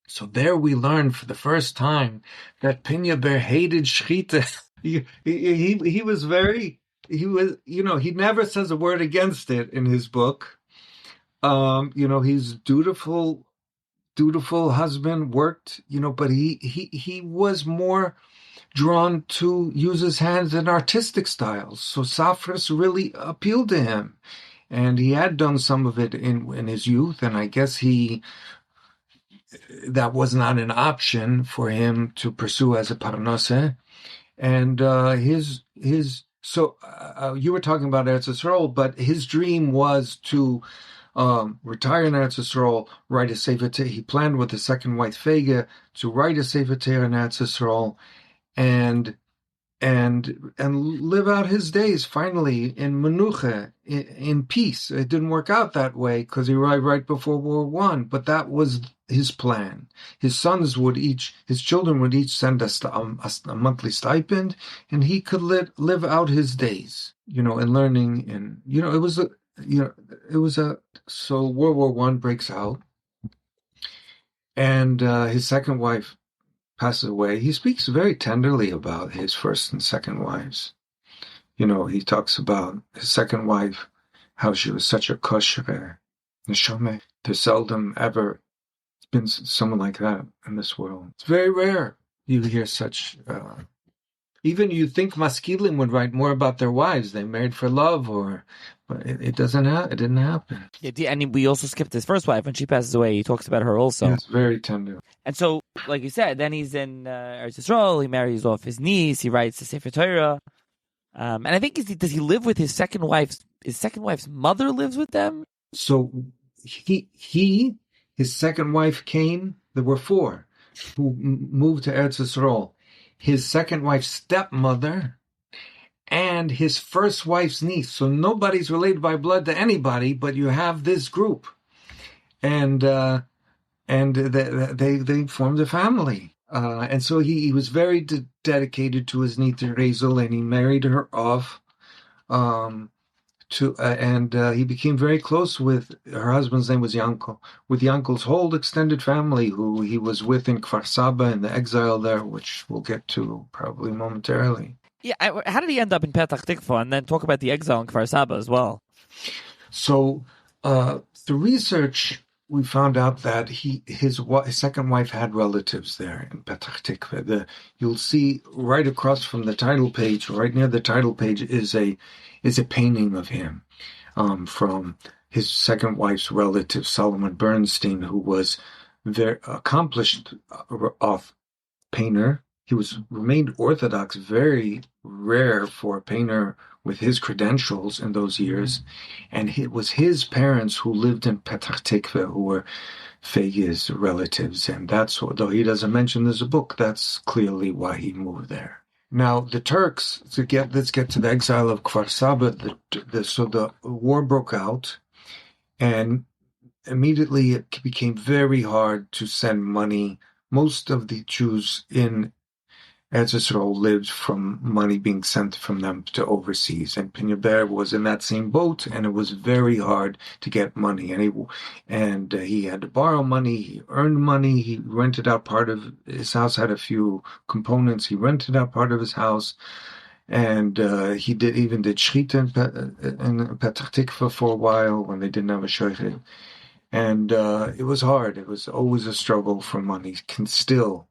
S2: So there we learned for the first time that Pinkhes-Dov hated Shochet. He never says a word against it in his book. He's dutiful husband, worked, but he was more drawn to use his hands in artistic styles. So Safras really appealed to him. And he had done some of it in his youth, and I guess that was not an option for him to pursue as a parnaseh. And you were talking about Eretz Yisrael, but his dream was to retire in Eretz Yisrael, write a Sefer Torah. He planned with his second wife Fege to write a Sefer Torah in Eretz Yisrael, and live out his days finally in menucha, in peace. It didn't work out that way because he arrived right before World War I, but that was his plan. His children would each send a monthly stipend, and he could live out his days, and learning. And so World War I breaks out, and his second wife passes away. He speaks very tenderly about his first and second wives. He talks about his second wife, how she was such a kosher neshama. There's seldom ever been someone like that in this world. It's very rare you hear such. Even you think maskilim would write more about their wives. They married for love, but it doesn't happen. It didn't happen.
S1: Yeah, and we also skipped his first wife when she passes away. He talks about her also.
S2: It's very tender.
S1: And so, like you said, then he's in Eretz Yisrael. He marries off his niece. He writes the Sefer Torah. And I think does he live with his second wife's? His second wife's mother lives with them.
S2: So his second wife came. There were four who moved to Eretz Yisrael. His second wife's stepmother, and his first wife's niece. So nobody's related by blood to anybody, but you have this group, and they formed a family. And so he was very dedicated to his niece Rezel, and he married her off. He became very close with her husband's name was Yankel, with Yankel's whole extended family, who he was with in Kfar Saba in the exile there, which we'll get to probably momentarily.
S1: Yeah, how did he end up in Petach Tikva, and then talk about the exile in Kfar Saba as well?
S2: So through research, we found out that his second wife had relatives there in Petach Tikva. You'll see right across from the title page, right near the title page, is a painting of him from his second wife's relative, Solomon Bernstein, who was very accomplished painter. He remained Orthodox, very rare for a painter with his credentials in those years. And it was his parents who lived in Petach Tikva who were Fege's relatives. And that's, although he doesn't mention there's a book, that's clearly why he moved there. Now, the Turks, let's get to the exile of Kfar Saba. So the war broke out, and immediately it became very hard to send money. Most of the Jews in Eretz Yisrael lived from money being sent from them to overseas, and Pinkhes-Dov was in that same boat, and it was very hard to get money. And he had to borrow money. He earned money. He rented out part of his house. Had a few components. He rented out part of his house, and he did Shochet in Petach Tikva for a while when they didn't have a Shochet. And it was hard. It was always a struggle for money. Can still.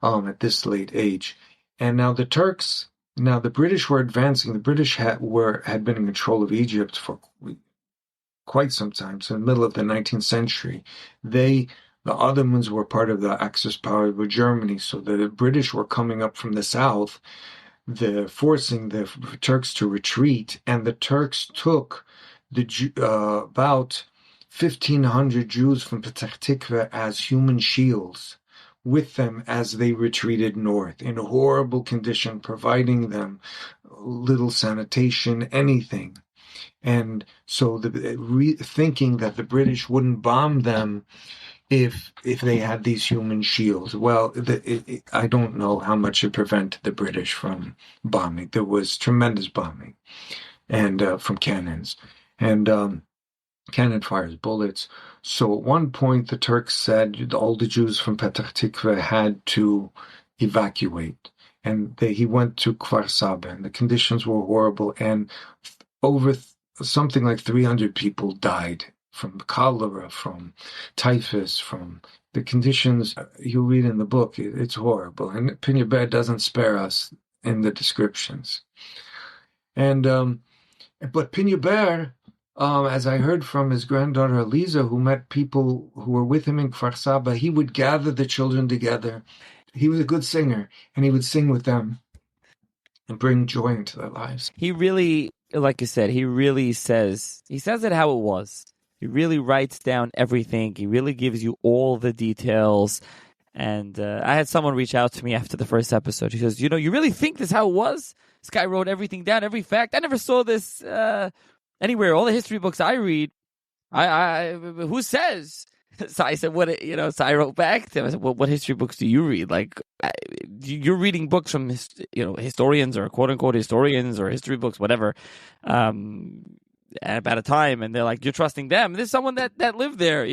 S2: At this late age. And now the British were advancing. The British had been in control of Egypt for quite some time. So in the middle of the 19th century, the Ottomans were part of the Axis power with Germany. So the British were coming up from the south, forcing the Turks to retreat. And the Turks took about 1,500 Jews from Petach Tikva as human shields with them as they retreated north in horrible condition, providing them little sanitation, anything. And so thinking that the British wouldn't bomb them if they had these human shields. Well, I don't know how much it prevented the British from bombing. There was tremendous bombing and from cannons. And cannon fires bullets. So at one point, the Turks said all the Jews from Petach Tikva had to evacuate. And he went to Kfar Saba, and the conditions were horrible. And over something like 300 people died from cholera, from typhus, from the conditions you read in the book. It's horrible. And Pinkhes-Dov doesn't spare us in the descriptions. And but Pinkhes-Dov, as I heard from his granddaughter Eliza, who met people who were with him in Kfar Saba, he would gather the children together. He was a good singer, and he would sing with them and bring joy into their lives.
S1: He really, like you said, he says it how it was. He really writes down everything. He really gives you all the details. And I had someone reach out to me after the first episode. He says, you really think this is how it was? This guy wrote everything down, every fact. I never saw this anywhere. All the history books I read, I who says? So I said, so I wrote back to him. I said, well, what history books do you read? Like, you're reading books from, historians or quote unquote historians or history books, whatever, about a time. And they're like, you're trusting them. There's someone that lived there,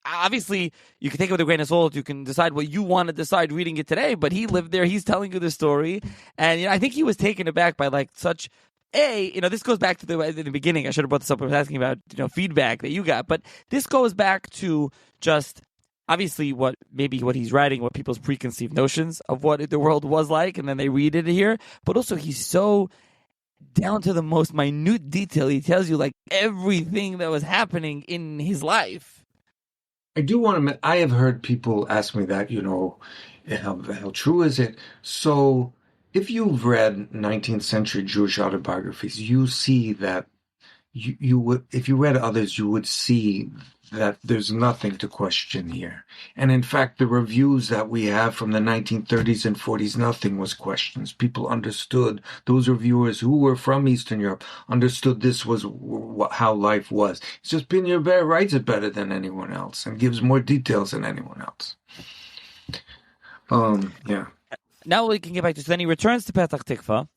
S1: obviously you can take it with a grain of salt. You can decide what you want to decide reading it today, but he lived there. He's telling you the story. And, I think he was taken aback by like such this goes back to the beginning. I should have brought this up when I was asking about, feedback that you got. But this goes back to just obviously what he's writing, what people's preconceived notions of what the world was like, and then they read it here. But also he's so down to the most minute detail. He tells you like everything that was happening in his life.
S2: I do want to. I have heard people ask me that. How true is it? So, if you've read 19th century Jewish autobiographies, you see that you would, if you read others, you would see that there's nothing to question here. And in fact, the reviews that we have from the 1930s and 40s, nothing was questions. People understood, those reviewers who were from Eastern Europe understood this was how life was. It's just Pinkhes-Dov writes it better than anyone else and gives more details than anyone else. Yeah.
S1: Now we can get back to, so then he returns to Petach Tikva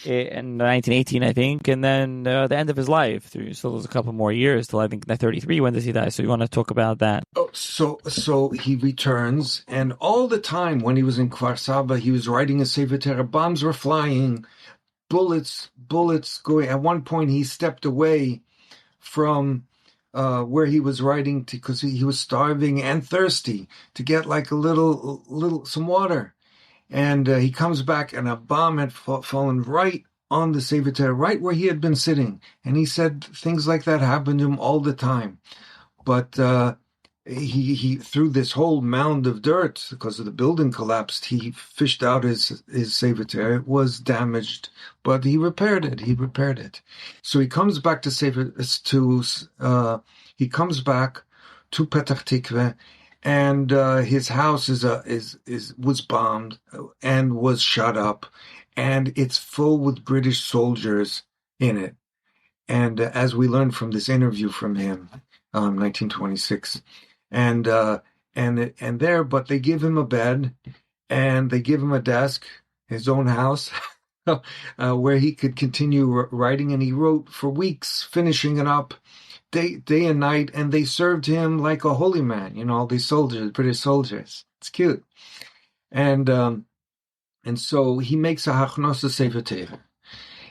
S1: in 1918, I think, and then the end of his life. So there's a couple more years till I think 33. When does he die? So you want to talk about that?
S2: Oh, so he returns, and all the time when he was in Kfar Saba, he was writing a Sefer Torah. Bombs were flying, bullets going. At one point, he stepped away from where he was writing because he was starving and thirsty to get like some water. And he comes back, and a bomb had fallen right on the Sefer Torah, right where he had been sitting. And he said things like that happened to him all the time. But he through this whole mound of dirt, because of the building collapsed, he fished out his Sefer Torah. It was damaged, but he repaired it. So he comes back he comes back to Petach Tikva. And his house was bombed and was shut up, and it's full with British soldiers in it. And as we learned from this interview from him, 1926, but they give him a bed, and they give him a desk, his own house, where he could continue writing. And he wrote for weeks, finishing it up day and night. And they served him like a holy man, all these soldiers, British soldiers. It's cute. And so he makes a Hachnosa Sefer Torah.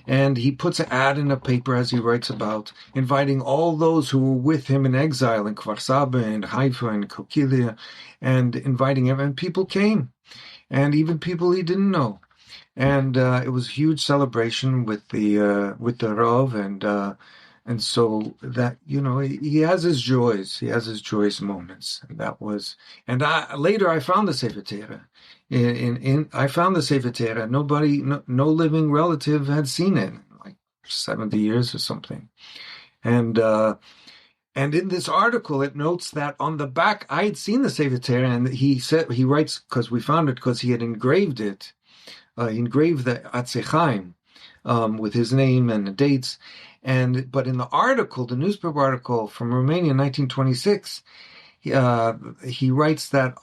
S2: And he puts an ad in a paper, as he writes about, inviting all those who were with him in exile in Kfar Saba and Haifa and Kokilia, and inviting him. And people came, and even people he didn't know. And it was a huge celebration with the Rav, and so that he has his joys, he has his joyous moments, and that was. And later I found the Sefer Torah. I found the Sefer Torah. Nobody, no living relative had seen it, like 70 years or something. And in this article, it notes that on the back, I had seen the Sefer Torah, and he writes, because we found it because he had engraved it. He engraved the Atzei Chaim with his name and the dates. But in the article, the newspaper article from Romania in 1926, he writes that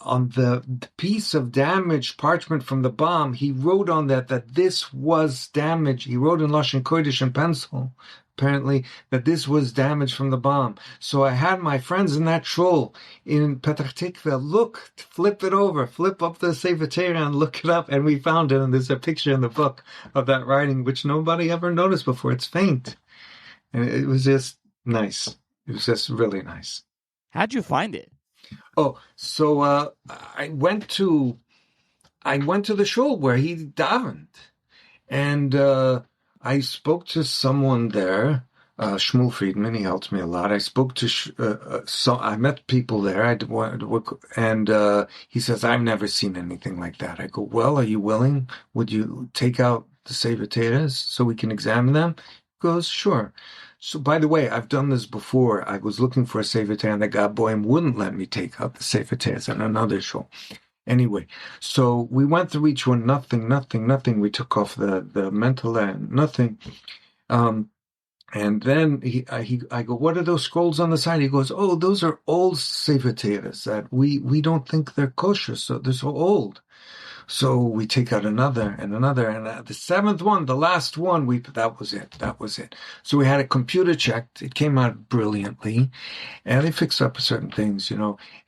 S2: on the piece of damaged parchment from the bomb, he wrote on that this was damaged. He wrote in Lashon Kodesh in pencil, apparently, that this was damaged from the bomb. So I had my friends in that shul in Petach Tikva flip it over, flip up the Sefer Torah and look it up, and we found it, and there's a picture in the book of that writing, which nobody ever noticed before. It's faint. And it was just nice. It was just really nice.
S1: How'd you find it?
S2: Oh, so I went to the shul where he davened, and I spoke to someone there, Shmuel Friedman. He helped me a lot. I spoke to I met people there. And he says, "I've never seen anything like that." I go, "Well, are you willing? Would you take out the Sefer Torahs so we can examine them?" He goes, "Sure." So, by the way, I've done this before. I was looking for a Sefer Torah, and the Gaboim wouldn't let me take out the Sefer Torahs on another shul. Anyway, so we went through each one, nothing. We took off the mental and nothing. And then I go, "What are those scrolls on the side?" He goes, "Oh, those are old Sefer Torahs that we don't think they're kosher, so they're so old." So we take out another, and the seventh one, the last one, that was it. So we had it computer checked. It came out brilliantly, and they fixed up certain things,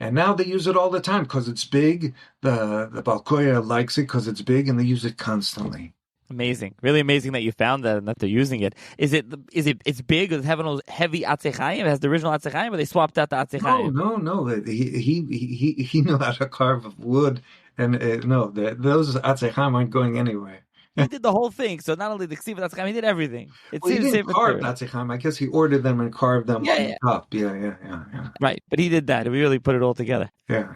S2: And now they use it all the time because it's big. The Balkoya likes it because it's big, and they use it constantly.
S1: Amazing, really amazing that you found that and that they're using it. It's big? Does it have a heavy Atzei Chaim? It has the original Atzei Chaim, or they swapped out the Atzei Chaim?
S2: No. He knew how to carve wood. And those Atzei Chaim aren't going anywhere.
S1: He did the whole thing. So not only the Ksiva Atzei Chaim, he did everything.
S2: He didn't carve Atzei Chaim. I guess he ordered them and carved them on top. Yeah.
S1: Right, but he did that. We really put it all together.
S2: Yeah.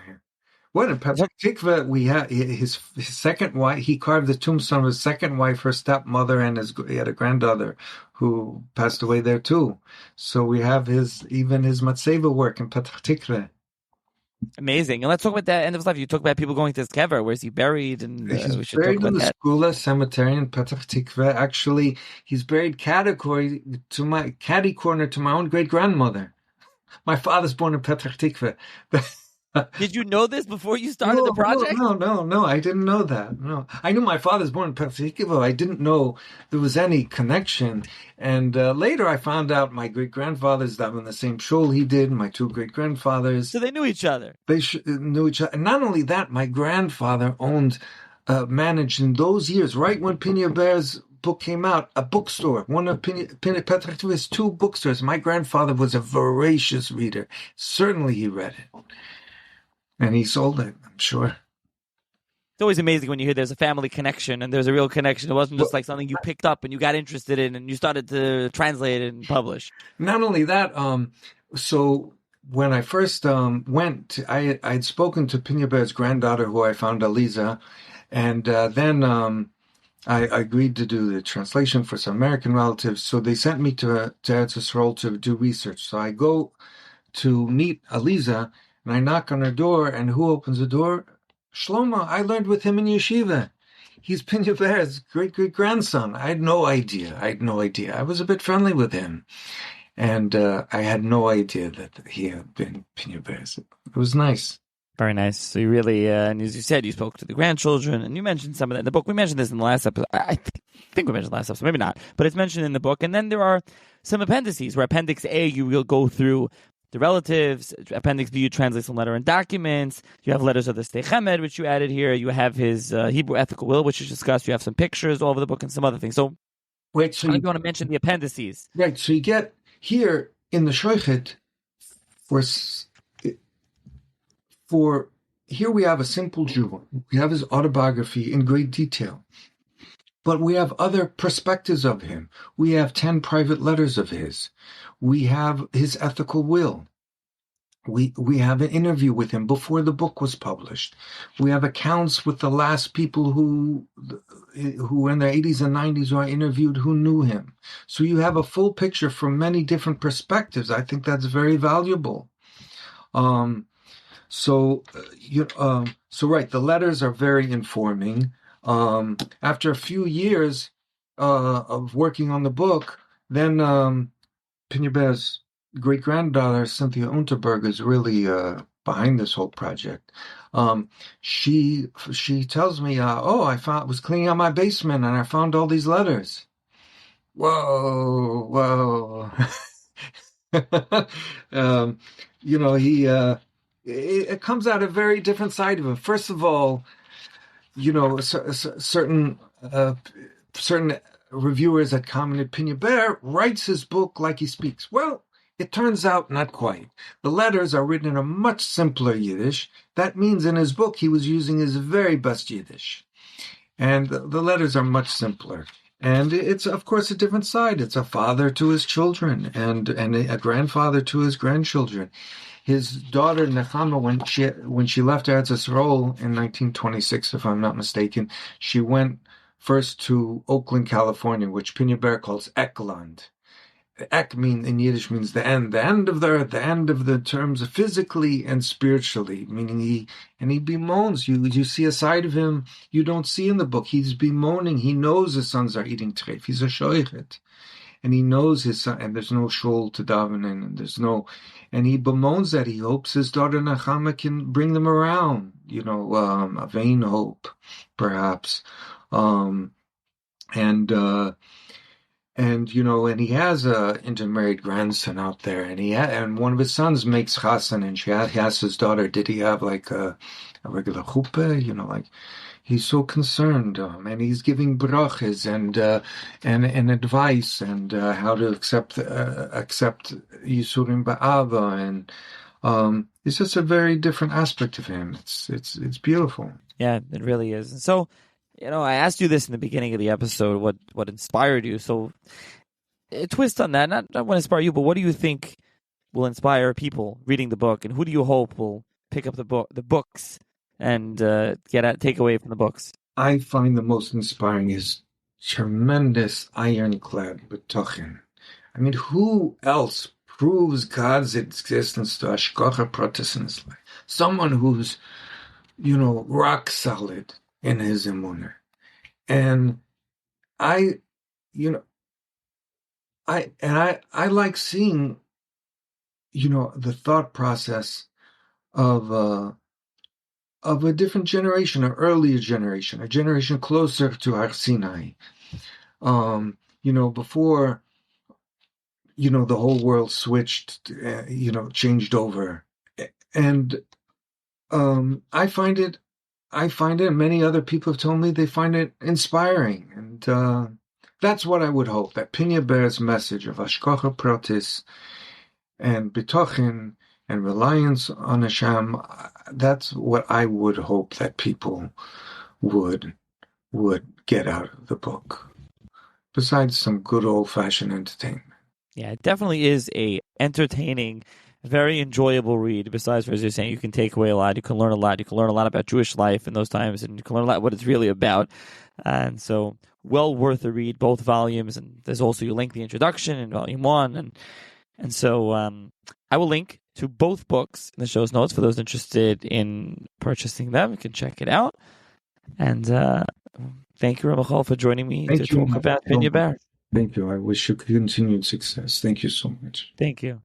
S2: What in Petach Tikva, we had his second wife. He carved the tombstone of his second wife, her stepmother, and he had a granddaughter who passed away there too. So we have his Matseva work in Petach Tikva.
S1: Amazing. And let's talk about that end of his life. You talk about people going to his kever. Where's he buried? And
S2: he's buried in the Skula cemetery in Petach Tikva. Actually, he's buried catty corner to my own great grandmother. My father's born in Petach Tikva.
S1: Did you know this before you started the project?
S2: No, I didn't know that. No, I knew my father's born in Petach Tikva. I didn't know there was any connection. And later I found out my great-grandfathers that were in the same shul he did, my two great-grandfathers.
S1: So they knew each other.
S2: They knew each other. And not only that, my grandfather managed in those years, right when Pinya Bear's book came out, a bookstore. One of Petach Tikva's two bookstores. My grandfather was a voracious reader. Certainly he read it. And he sold it, I'm sure.
S1: It's always amazing when you hear there's a family connection and there's a real connection. It wasn't just like something you picked up and you got interested in and you started to translate it and publish.
S2: Not only that, so when I first went, I'd spoken to Pinya Bear's granddaughter, who I found, Aliza, and then I agreed to do the translation for some American relatives. So they sent me to Eretz Yisrael to do research. So I go to meet Aliza, and I knock on her door, and who opens the door? Shlomo. I learned with him in yeshiva. He's Pinya Bear's great-great-grandson. I had no idea. I was a bit friendly with him. And I had no idea that he had been Pinya Bear's. It was nice.
S1: Very nice. So you really, and as you said, you spoke to the grandchildren, and you mentioned some of that in the book. We mentioned this in the last episode. I think we mentioned the last episode, maybe not, but it's mentioned in the book. And then there are some appendices where Appendix A, you will go through the relatives. Appendix B, you translate some letter and documents. You have letters of the Stei Chemed, which you added here. You have his Hebrew ethical will, which you discussed. You have some pictures all over the book and some other things. So,
S2: Wait, so
S1: you want to mention the appendices.
S2: Right, so you get here in the Shochet, for here we have a simple Jew. We have his autobiography in great detail. But we have other perspectives of him. We have 10 private letters of his. We have his ethical will. We have an interview with him before the book was published. We have accounts with the last people who in their 80s and 90s who I interviewed who knew him. So you have a full picture from many different perspectives. I think that's very valuable. So right, the letters are very informing. After a few years of working on the book, then Pinkhes-Dov's great-granddaughter, Cynthia Unterberg, is really behind this whole project. She tells me, was cleaning out my basement and I found all these letters. Whoa. It comes out a very different side of him. First of all, certain reviewers had commented, Pinkhes-Dov writes his book like he speaks. Well, it turns out not quite. The letters are written in a much simpler Yiddish. That means in his book he was using his very best Yiddish. And the letters are much simpler. And it's, of course, a different side. It's a father to his children and a grandfather to his grandchildren. His daughter, Nechama, when she left Eretz Yisrael in 1926, if I'm not mistaken, she went first to Oakland, California, which Pinkhes-Dov calls Ekland. Ek in Yiddish means the end of the earth, the end of the terms of physically and spiritually, meaning he bemoans. You see a side of him you don't see in the book. He's bemoaning. He knows his sons are eating treif. He's a shochet. And he knows his son, and there's no shul to daven in, and he bemoans that. He hopes his daughter Nechama can bring them around, a vain hope, perhaps. And he has a intermarried grandson out there, and one of his sons makes chasen, and he asks his daughter, did he have like a regular chuppah, he's so concerned, and he's giving brachas and advice and how to accept Yisurim Ba'ava, and it's just a very different aspect of him. It's beautiful.
S1: Yeah, it really is. And so, I asked you this in the beginning of the episode, what inspired you. So, a twist on that, not what inspired you, but what do you think will inspire people reading the book, and who do you hope will pick up the books and take away from the books?
S2: I find the most inspiring is tremendous ironclad betochen. I mean, who else proves God's existence to Hashgacha Pratis in his life? Someone who's, rock solid in his emunah. And I like seeing, the thought process of a different generation, an earlier generation, a generation closer to Har Sinai. Before, the whole world switched, changed over. And I find it, and many other people have told me they find it inspiring. And that's what I would hope, that Pinkhes-Dov's message of Hashgacha Pratis and Bitochen and reliance on Hashem, that's what I would hope that people would get out of the book, besides some good old-fashioned entertainment.
S1: Yeah, it definitely is a entertaining, very enjoyable read. Besides, as you're saying, you can take away a lot. You can learn a lot. You can learn a lot about Jewish life in those times, and you can learn a lot what it's really about. And so, well worth a read, both volumes. And there's also, you link the introduction in volume 1. And so I will link to both books in the show's notes for those interested in purchasing them. You can check it out. And thank you, Michoel, for joining me to talk about Pinkhes-Dov.
S2: Thank you. I wish you continued success. Thank you so much.
S1: Thank you.